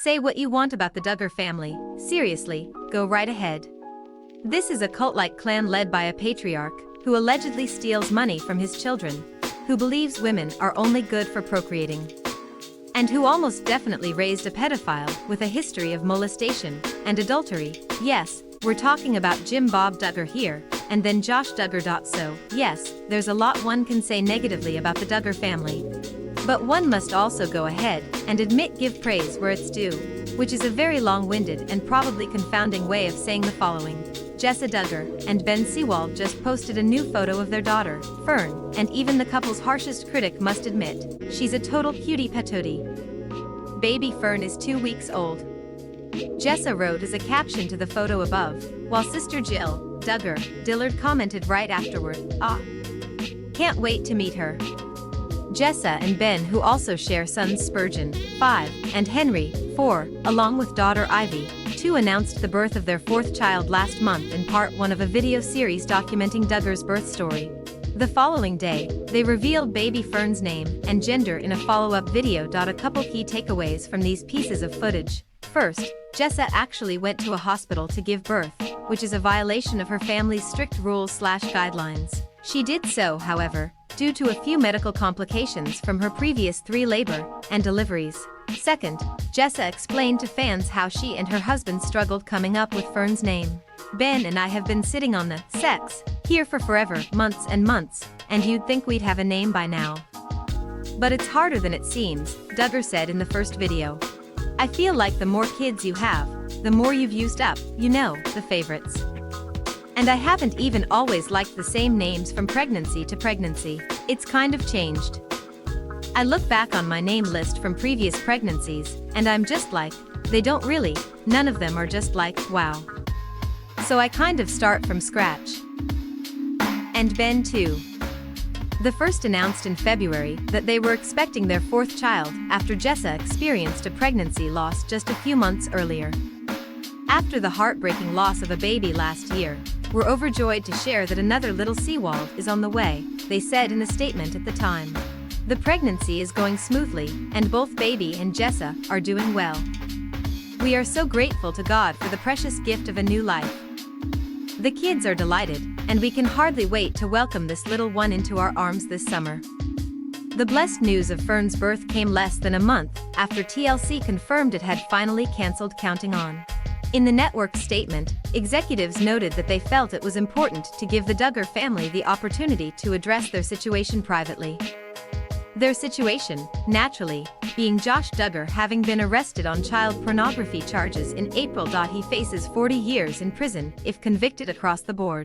Say what you want about the Duggar family, seriously, go right ahead. This is a cult-like clan led by a patriarch, who allegedly steals money from his children, who believes women are only good for procreating, and who almost definitely raised a pedophile with a history of molestation and adultery. Yes, we're talking about Jim Bob Duggar here, and then Josh Duggar. So, yes, there's a lot one can say negatively about the Duggar family. But one must also go ahead and give praise where it's due, which is a very long-winded and probably confounding way of saying the following. Jessa Duggar and Ben Seawald just posted a new photo of their daughter, Fern, and even the couple's harshest critic must admit, she's a total cutie patootie. Baby Fern is 2 weeks old. Jessa wrote as a caption to the photo above, while sister Jill Duggar commented right afterward, can't wait to meet her. Jessa and Ben, who also share sons Spurgeon, 5, and Henry, 4, along with daughter Ivy, 2, announced the birth of their 4th child last month in part 1 of a video series documenting Duggar's birth story. The following day, they revealed baby Fern's name and gender in a follow-up video. A couple key takeaways from these pieces of footage. First, Jessa actually went to a hospital to give birth, which is a violation of her family's strict rules/guidelines. She did so, however, due to a few medical complications from her previous 3 labor and deliveries. Second, Jessa explained to fans how she and her husband struggled coming up with Fern's name. Ben and I have been sitting on the sex here for forever, months and months, and you'd think we'd have a name by now. But it's harder than it seems, Duggar said in the first video. I feel like the more kids you have, the more you've used up, the favorites. And I haven't even always liked the same names from pregnancy to pregnancy. It's kind of changed. I look back on my name list from previous pregnancies, and I'm just like, they don't really, none of them are just like, wow. So I kind of start from scratch. And Ben too. The first announced in February that they were expecting their 4th child after Jessa experienced a pregnancy loss just a few months earlier. After the heartbreaking loss of a baby last year, we're overjoyed to share that another little Seawald is on the way, they said in a statement at the time. The pregnancy is going smoothly, and both baby and Jessa are doing well. We are so grateful to God for the precious gift of a new life. The kids are delighted, and we can hardly wait to welcome this little one into our arms this summer. The blessed news of Fern's birth came less than a month after TLC confirmed it had finally canceled Counting On. In the network's statement, executives noted that they felt it was important to give the Duggar family the opportunity to address their situation privately. Their situation, naturally, being Josh Duggar having been arrested on child pornography charges in April. He faces 40 years in prison if convicted across the board.